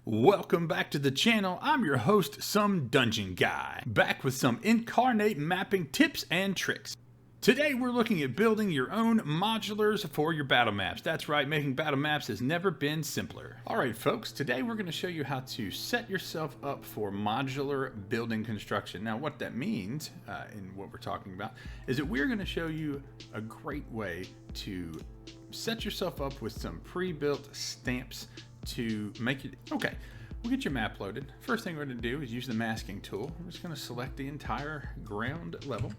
Welcome back to the channel. I'm your host, Some Dungeon Guy, back with some Inkarnate mapping tips and tricks. Today we're looking at building your own modulars for your battle maps. That's right, making battle maps has never been simpler. Alright folks, today we're going to show you how to set yourself up for modular building construction. Now what that means, in what we're talking about, is that we're going to show you a great way to set yourself up with some pre-built stamps to make it. Okay, we'll get your map loaded. First thing we're going to do is use the masking tool. We're just going to select the entire ground level.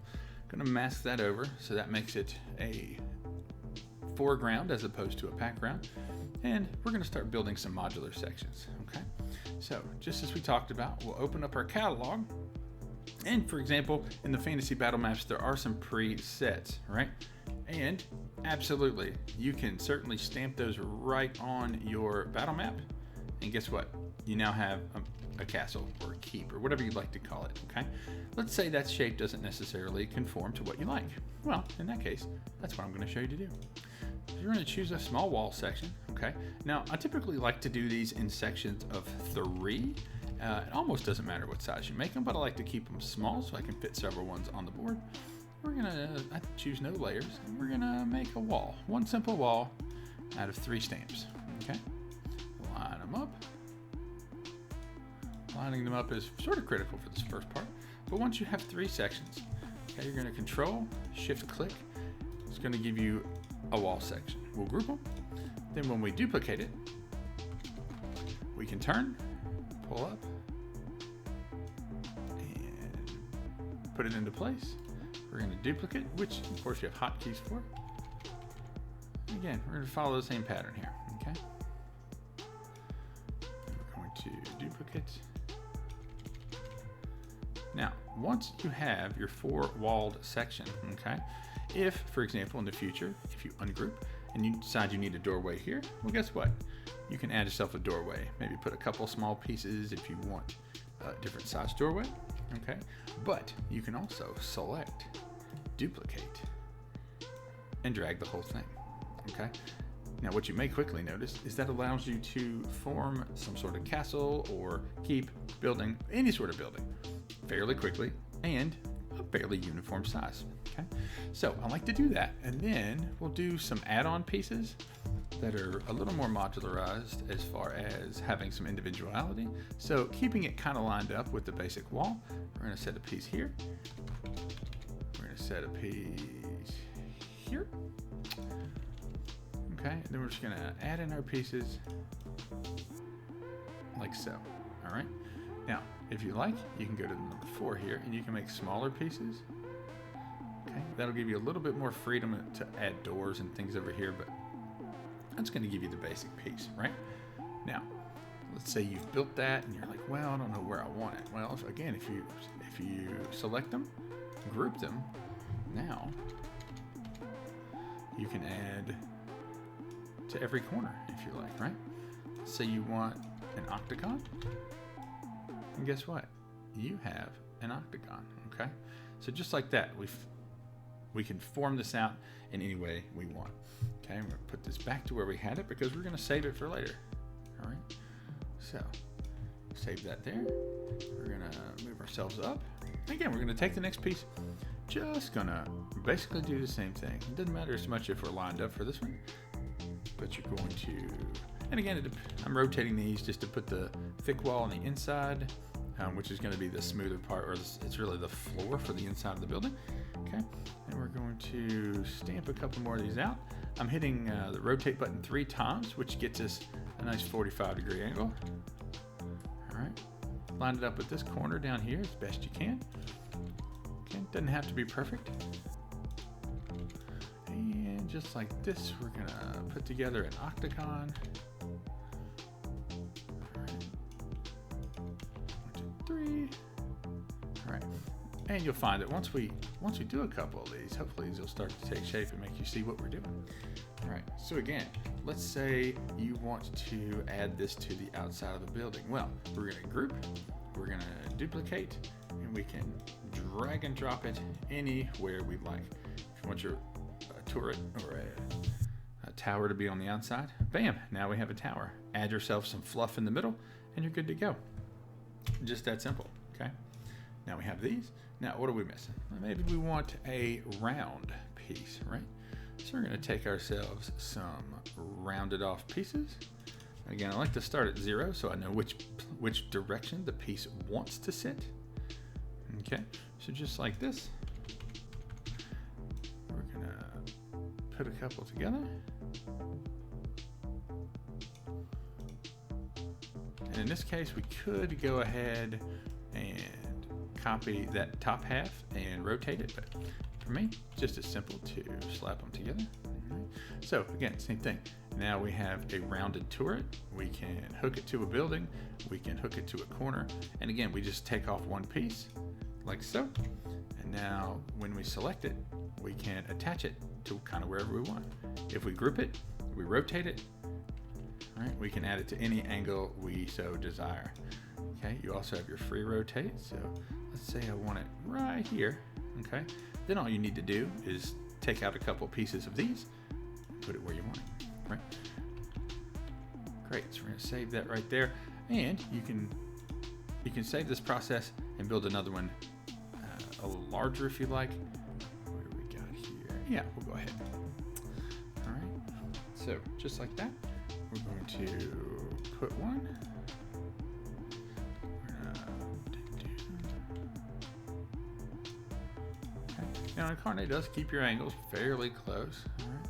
Going to mask that over so that makes it a foreground as opposed to a background. And we're going to start building some modular sections. Okay, so just as we talked about, we'll open up our catalog. And for example, in the fantasy battle maps, there are some presets, right? And absolutely, you can certainly stamp those right on your battle map. And guess what? You now have a castle or a keep or whatever you'd like to call it, okay? Let's say that shape doesn't necessarily conform to what you like. Well, in that case, that's what I'm going to show you to do. So you're going to choose a small wall section, okay? Now, I typically like to do these in sections of 3. It almost doesn't matter what size you make them, but I like to keep them small so I can fit several ones on the board. We're gonna choose no layers, and we're gonna make a wall. One simple wall out of 3 stamps, okay? Line them up. Lining them up is sort of critical for this first part, but once you have 3 sections, okay, you're gonna Control, Shift click. It's gonna give you a wall section. We'll group them. Then when we duplicate it, we can turn, pull up, and put it into place. We're going to duplicate, which of course you have hotkeys for. Again, we're going to follow the same pattern here, okay? We're going to duplicate. Now, once you have your 4-walled section, okay, if, for example, in the future, if you ungroup and you decide you need a doorway here, well, guess what? You can add yourself a doorway. Maybe put a couple small pieces if you want a different size doorway. Okay, but you can also select, duplicate, and drag the whole thing. Okay, now what you may quickly notice is that allows you to form some sort of castle or keep, building, any sort of building fairly quickly and a fairly uniform size. Okay, so I like to do that, and then we'll do some add-on pieces that are a little more modularized as far as having some individuality. So keeping it kind of lined up with the basic wall, we're going to set a piece here. We're going to set a piece here. Okay, and then we're just going to add in our pieces like so. All right. Now, if you like, you can go to number 4 here, and you can make smaller pieces. Okay, that'll give you a little bit more freedom to add doors and things over here, but that's going to give you the basic piece, right? Now, let's say you've built that and you're like, well, I don't know where I want it. Well, again, if you select them, group them, now you can add to every corner if you like, right? Say you want an octagon, and guess what? You have an octagon, okay? So just like that, we can form this out in any way we want. Okay, I'm going to put this back to where we had it because we're going to save it for later. All right, so save that there. We're going to move ourselves up. Again, we're going to take the next piece. Just going to basically do the same thing. It doesn't matter as much if we're lined up for this one, but you're going to, and again, I'm rotating these just to put the thick wall on the inside, which is going to be the smoother part, or it's really the floor for the inside of the building. Okay, and we're going to stamp a couple more of these out. I'm hitting the rotate button 3 times, which gets us a nice 45-degree angle. All right, line it up with this corner down here as best you can. Okay, doesn't have to be perfect. And just like this, we're gonna put together an octagon. All right, 1, 2, 3. All right. And you'll find that once we do a couple of these, hopefully these will start to take shape and make you see what we're doing. All right, so again, let's say you want to add this to the outside of the building. Well, we're going to group, we're going to duplicate, and we can drag and drop it anywhere we like. If you want your turret or a tower to be on the outside, bam, now we have a tower. Add yourself some fluff in the middle, and you're good to go. Just that simple, okay? Now we have these. Now what are we missing? Well, maybe we want a round piece, right? So we're gonna take ourselves some rounded off pieces. Again, I like to start at 0 so I know which direction the piece wants to sit. Okay, so just like this, we're gonna put a couple together. And in this case, we could go ahead and copy that top half and rotate it, but for me, just as simple to slap them together. Right. So again, same thing. Now we have a rounded turret. We can hook it to a building. We can hook it to a corner. And again, we just take off one piece like so. And now when we select it, we can attach it to kind of wherever we want. If we group it, we rotate it, right? We can add it to any angle we so desire. Okay, you also have your free rotate. So let's say I want it right here, okay? Then all you need to do is take out a couple pieces of these, put it where you want it, right? Great, so we're gonna save that right there. And you can save this process and build another one a little larger if you like. What do we got here? Yeah, we'll go ahead. All right, so just like that, we're going to put one. Now, Inkarnate does keep your angles fairly close. All right.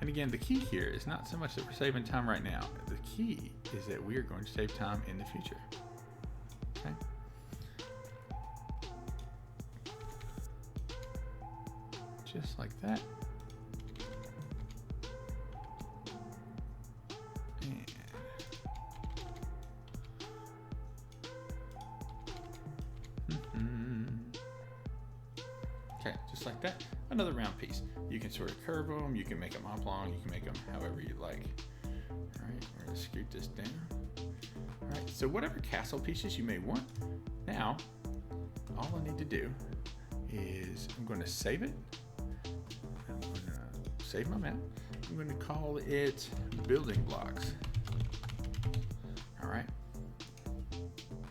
And again, the key here is not so much that we're saving time right now. The key is that we are going to save time in the future. Okay. Just like that. Okay, just like that. Another round piece. You can sort of curve them, you can make them oblong, you can make them however you like. All right, we're gonna scoot this down. All right, so whatever castle pieces you may want, now, all I need to do is I'm gonna save it. I'm gonna save my map. I'm gonna call it building blocks. All right.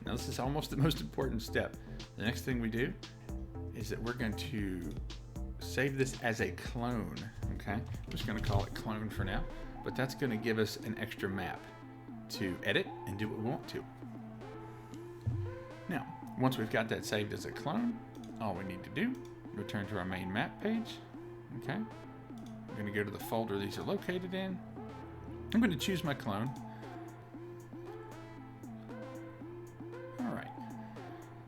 Now this is almost the most important step. The next thing we do is that we're going to save this as a clone, okay? I'm just gonna call it clone for now, but that's gonna give us an extra map to edit and do what we want to. Now, once we've got that saved as a clone, all we need to do, return to our main map page, okay? We're gonna go to the folder these are located in. I'm gonna choose my clone. All right,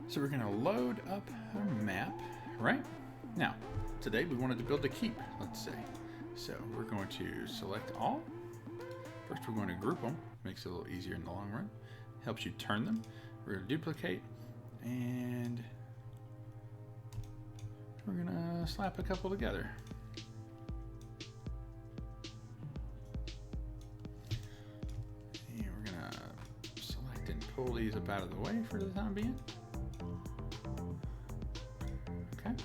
so we're gonna load up our map, right? Now, today we wanted to build a keep, let's say. So we're going to select all. First we're going to group them, makes it a little easier in the long run. Helps you turn them. We're gonna duplicate, and we're gonna slap a couple together. And we're gonna select and pull these up out of the way for the time being. Okay,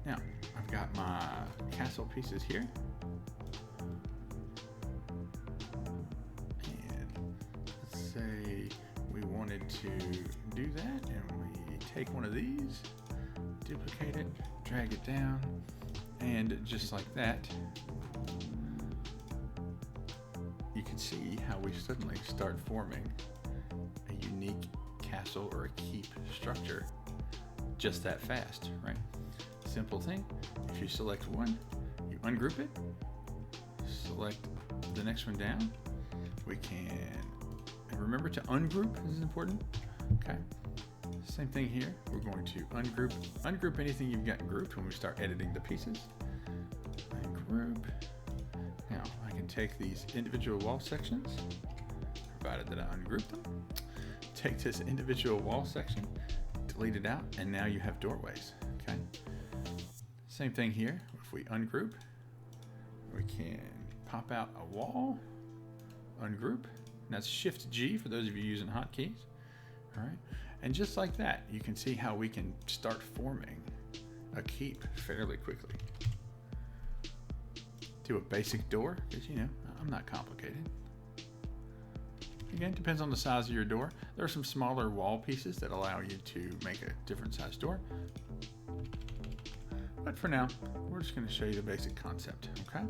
now I've got my castle pieces here. And let's say we wanted to do that, and we take one of these, duplicate it, drag it down, and just like that, you can see how we suddenly start forming a unique castle or a keep structure just that fast, right? Simple thing. If you select one, you ungroup it, select the next one down. We can, and remember to ungroup, this is important, okay? Same thing here. We're going to ungroup anything you've got grouped when we start editing the pieces. Ungroup. Now I can take these individual wall sections, provided that I ungroup them. Take this individual wall section, delete it out, and now you have doorways, okay? Same thing here. If we ungroup, we can pop out a wall, ungroup, and that's Shift G for those of you using hotkeys. All right, and just like that, you can see how we can start forming a keep fairly quickly. Do a basic door, because you know, I'm not complicated. Again, depends on the size of your door. There are some smaller wall pieces that allow you to make a different size door. But for now, we're just going to show you the basic concept, okay?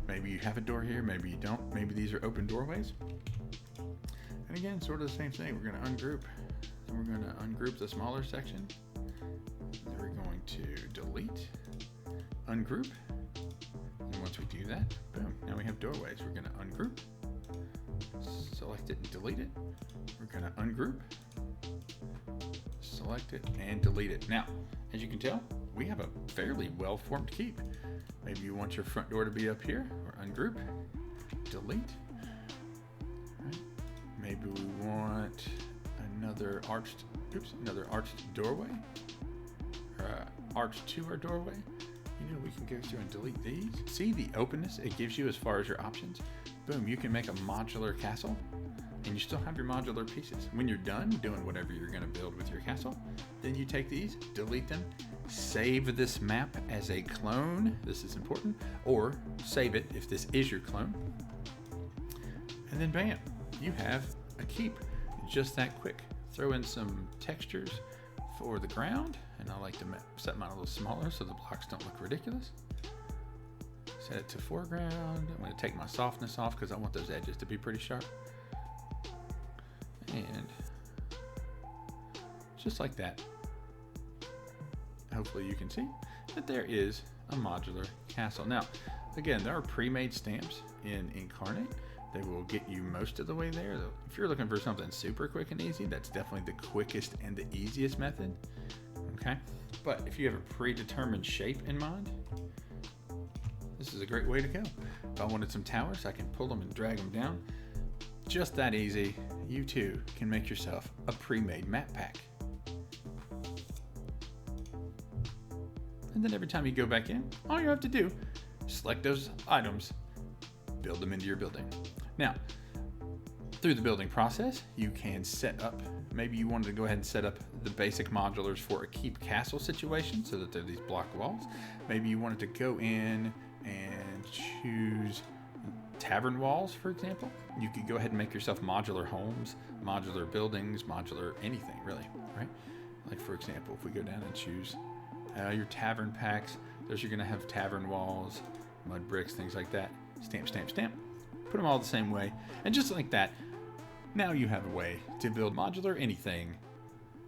Maybe you have a door here, maybe you don't. Maybe these are open doorways. And again, sort of the same thing. We're going to ungroup. And we're going to ungroup the smaller section. Then we're going to delete, ungroup. And once we do that, boom, now we have doorways. We're going to ungroup, select it and delete it. We're going to ungroup, select it and delete it. Now, as you can tell, we have a fairly well-formed keep. Maybe you want your front door to be up here, or ungroup, delete. Right. Maybe we want another arched doorway, or arch to our doorway. You know, we can go through and delete these. See the openness it gives you as far as your options? Boom, you can make a modular castle, and you still have your modular pieces. When you're done doing whatever you're gonna build with your castle, then you take these, delete them, save this map as a clone, this is important, or save it if this is your clone, and then bam, you have a keep just that quick. Throw in some textures for the ground, and I like to set mine a little smaller so the blocks don't look ridiculous. Set it to foreground. I'm going to take my softness off because I want those edges to be pretty sharp. And just like that, hopefully you can see that there is a modular castle. Now, again, there are pre-made stamps in Inkarnate. They will get you most of the way there. If you're looking for something super quick and easy, that's definitely the quickest and the easiest method. Okay, but if you have a predetermined shape in mind, this is a great way to go. If I wanted some towers, I can pull them and drag them down. Just that easy. You too can make yourself a pre-made map pack. And then every time you go back in, all you have to do is select those items, build them into your building. Now, through the building process, you can set up, maybe you wanted to go ahead and set up the basic modulars for a keep castle situation so that they're these block walls. Maybe you wanted to go in and choose tavern walls, for example. You could go ahead and make yourself modular homes, modular buildings, modular anything really, right? Like for example, if we go down and choose your tavern packs, those are gonna have tavern walls, mud bricks, things like that. Stamp, stamp, stamp. Put them all the same way. And just like that, now you have a way to build modular anything.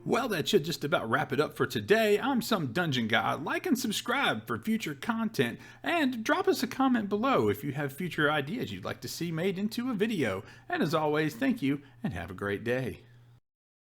Well, that should just about wrap it up for today. I'm Some Dungeon Guy. Like and subscribe for future content, and drop us a comment below if you have future ideas you'd like to see made into a video. And as always, thank you and have a great day.